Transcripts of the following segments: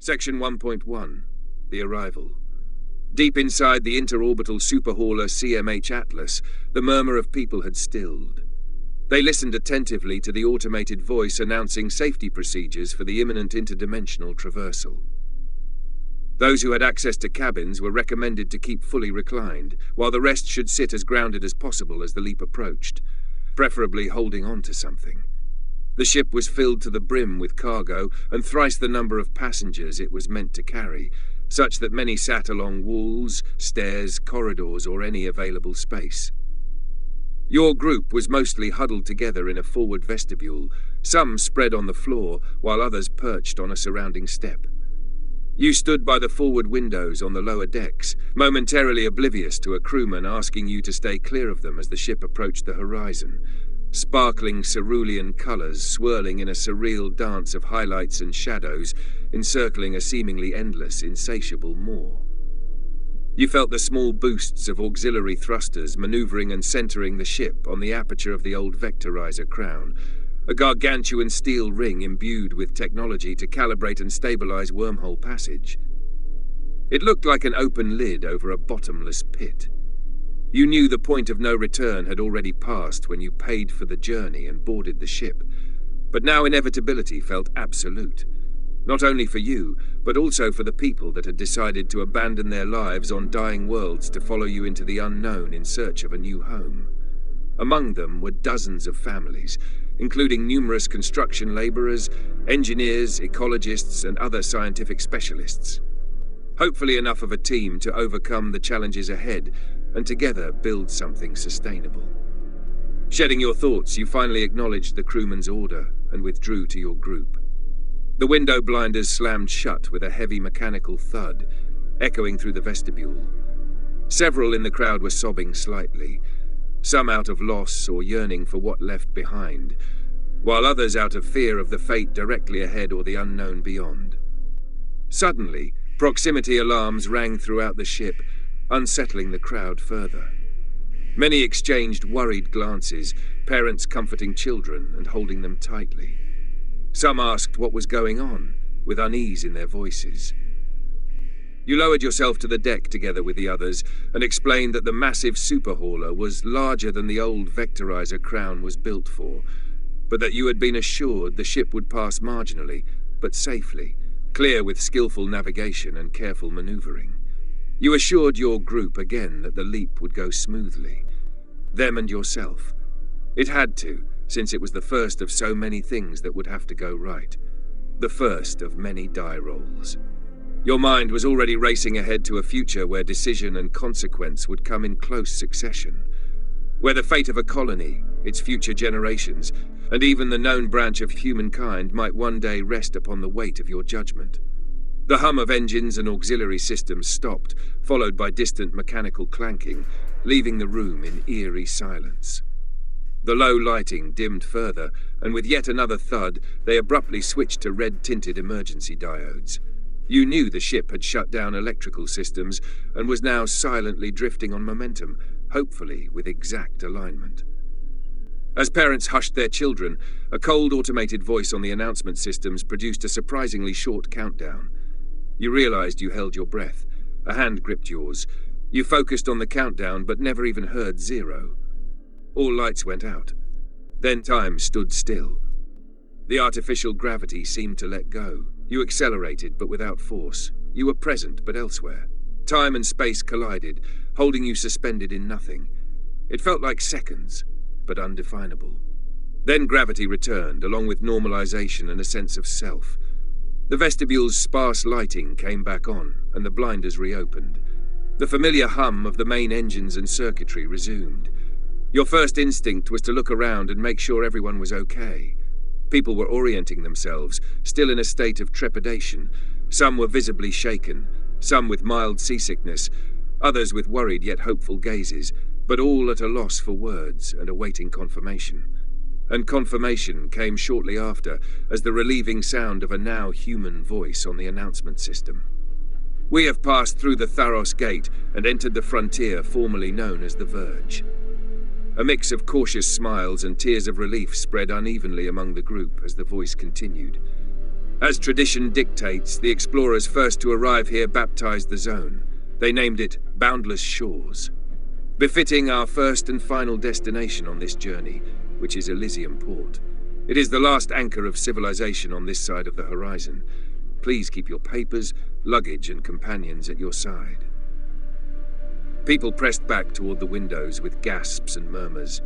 Section 1.1. The Arrival. Deep inside the interorbital superhauler CMH Atlas, the murmur of people had stilled. They listened attentively to the automated voice announcing safety procedures for the imminent interdimensional traversal. Those who had access to cabins were recommended to keep fully reclined, while the rest should sit as grounded as possible as the leap approached, preferably holding on to something. The ship was filled to the brim with cargo and thrice the number of passengers it was meant to carry, such that many sat along walls, stairs, corridors, or any available space. Your group was mostly huddled together in a forward vestibule, some spread on the floor, while others perched on a surrounding step. You stood by the forward windows on the lower decks, momentarily oblivious to a crewman asking you to stay clear of them as the ship approached the horizon, sparkling cerulean colors swirling in a surreal dance of highlights and shadows, encircling a seemingly endless, insatiable maw. You felt the small boosts of auxiliary thrusters maneuvering and centering the ship on the aperture of the old vectorizer crown, a gargantuan steel ring imbued with technology to calibrate and stabilize wormhole passage. It looked like an open lid over a bottomless pit. You knew the point of no return had already passed when you paid for the journey and boarded the ship, but now inevitability felt absolute, not only for you, but also for the people that had decided to abandon their lives on dying worlds to follow you into the unknown in search of a new home. Among them were dozens of families, including numerous construction laborers, engineers, ecologists, and other scientific specialists. Hopefully enough of a team to overcome the challenges ahead and together build something sustainable. Shedding your thoughts, you finally acknowledged the crewman's order and withdrew to your group. The window blinders slammed shut with a heavy mechanical thud, echoing through the vestibule. Several in the crowd were sobbing slightly, some out of loss or yearning for what left behind, while others out of fear of the fate directly ahead or the unknown beyond. Suddenly, proximity alarms rang throughout the ship, unsettling the crowd further. Many exchanged worried glances, parents comforting children and holding them tightly. Some asked what was going on, with unease in their voices. You lowered yourself to the deck together with the others and explained that the massive superhauler was larger than the old vectorizer crown was built for, but that you had been assured the ship would pass marginally, but safely, clear with skillful navigation and careful maneuvering. You assured your group again that the leap would go smoothly. Them and yourself. It had to, since it was the first of so many things that would have to go right. The first of many die rolls. Your mind was already racing ahead to a future where decision and consequence would come in close succession. Where the fate of a colony, its future generations, and even the known branch of humankind might one day rest upon the weight of your judgment. The hum of engines and auxiliary systems stopped, followed by distant mechanical clanking, leaving the room in eerie silence. The low lighting dimmed further, and with yet another thud, they abruptly switched to red-tinted emergency diodes. You knew the ship had shut down electrical systems and was now silently drifting on momentum, hopefully with exact alignment. As parents hushed their children, a cold automated voice on the announcement systems produced a surprisingly short countdown. You realized you held your breath. A hand gripped yours. You focused on the countdown but never even heard 0. All lights went out. Then time stood still. The artificial gravity seemed to let go. You accelerated but without force. You were present but elsewhere. Time and space collided, holding you suspended in nothing. It felt like seconds, but undefinable. Then gravity returned, along with normalization and a sense of self. The vestibule's sparse lighting came back on, and the blinders reopened. The familiar hum of the main engines and circuitry resumed. Your first instinct was to look around and make sure everyone was okay. People were orienting themselves, still in a state of trepidation. Some were visibly shaken, some with mild seasickness, others with worried yet hopeful gazes, but all at a loss for words and awaiting confirmation. And confirmation came shortly after, as the relieving sound of a now human voice on the announcement system. We have passed through the Tharos Gate and entered the frontier formerly known as the Verge. A mix of cautious smiles and tears of relief spread unevenly among the group as the voice continued. As tradition dictates, the explorers first to arrive here baptized the zone. They named it Boundless Shores, befitting our first and final destination on this journey, which is Elysium Port. It is the last anchor of civilization on this side of the horizon. Please keep your papers, luggage, and companions at your side. People pressed back toward the windows with gasps and murmurs.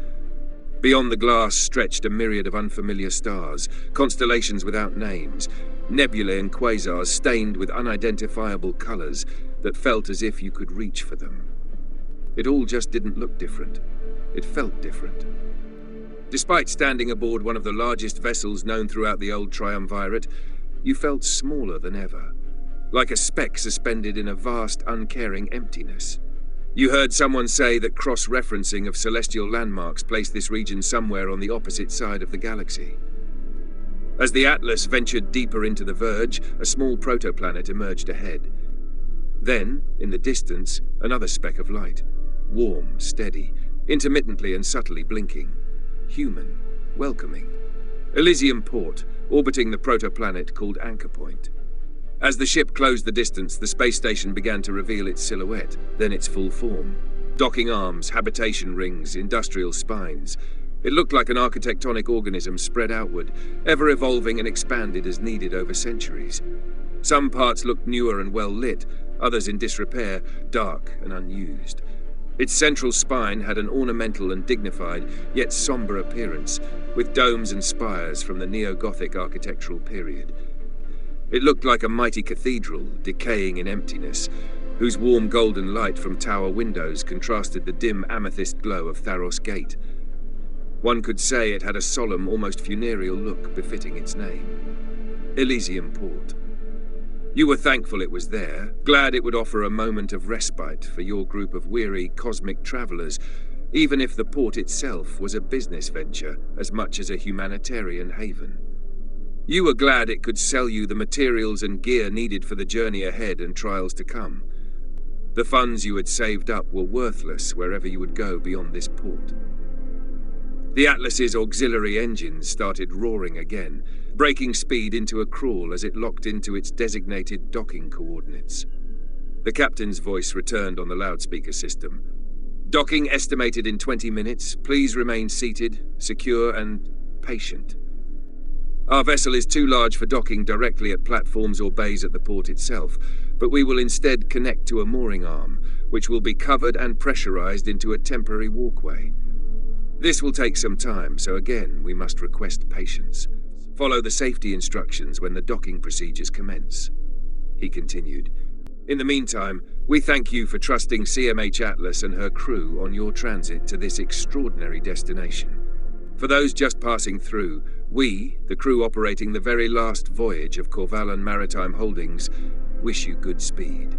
Beyond the glass stretched a myriad of unfamiliar stars, constellations without names, nebulae and quasars stained with unidentifiable colors that felt as if you could reach for them. It all just didn't look different. It felt different. Despite standing aboard one of the largest vessels known throughout the old Triumvirate, you felt smaller than ever, like a speck suspended in a vast, uncaring emptiness. You heard someone say that cross-referencing of celestial landmarks placed this region somewhere on the opposite side of the galaxy. As the Atlas ventured deeper into the verge, a small protoplanet emerged ahead. Then, in the distance, another speck of light. Warm, steady, intermittently and subtly blinking. Human, welcoming. Elysium Port, orbiting the protoplanet called Anchor Point. As the ship closed the distance, the space station began to reveal its silhouette, then its full form. Docking arms, habitation rings, industrial spines. It looked like an architectonic organism spread outward, ever evolving and expanded as needed over centuries. Some parts looked newer and well lit, others in disrepair, dark and unused. Its central spine had an ornamental and dignified, yet somber appearance, with domes and spires from the neo-Gothic architectural period. It looked like a mighty cathedral, decaying in emptiness, whose warm golden light from tower windows contrasted the dim amethyst glow of Tharos Gate. One could say it had a solemn, almost funereal look befitting its name. Elysium Port. You were thankful it was there, glad it would offer a moment of respite for your group of weary cosmic travelers, even if the port itself was a business venture as much as a humanitarian haven. You were glad it could sell you the materials and gear needed for the journey ahead and trials to come. The funds you had saved up were worthless wherever you would go beyond this port. The Atlas's auxiliary engines started roaring again, breaking speed into a crawl as it locked into its designated docking coordinates. The captain's voice returned on the loudspeaker system. Docking estimated in 20 minutes. Please remain seated, secure, and patient. Our vessel is too large for docking directly at platforms or bays at the port itself, but we will instead connect to a mooring arm, which will be covered and pressurized into a temporary walkway. This will take some time, so again, we must request patience. Follow the safety instructions when the docking procedures commence. He continued. In the meantime, we thank you for trusting CMH Atlas and her crew on your transit to this extraordinary destination. For those just passing through, we, the crew operating the very last voyage of Corvallan Maritime Holdings, wish you good speed.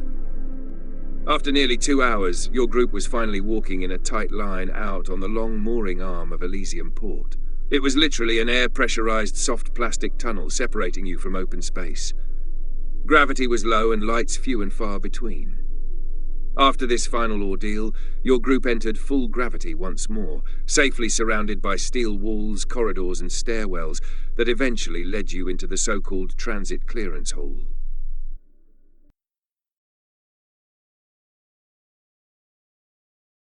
After nearly 2 hours, your group was finally walking in a tight line out on the long mooring arm of Elysium Port. It was literally an air-pressurized soft plastic tunnel separating you from open space. Gravity was low and lights few and far between. After this final ordeal, your group entered full gravity once more, safely surrounded by steel walls, corridors, and stairwells that eventually led you into the so-called transit clearance hall.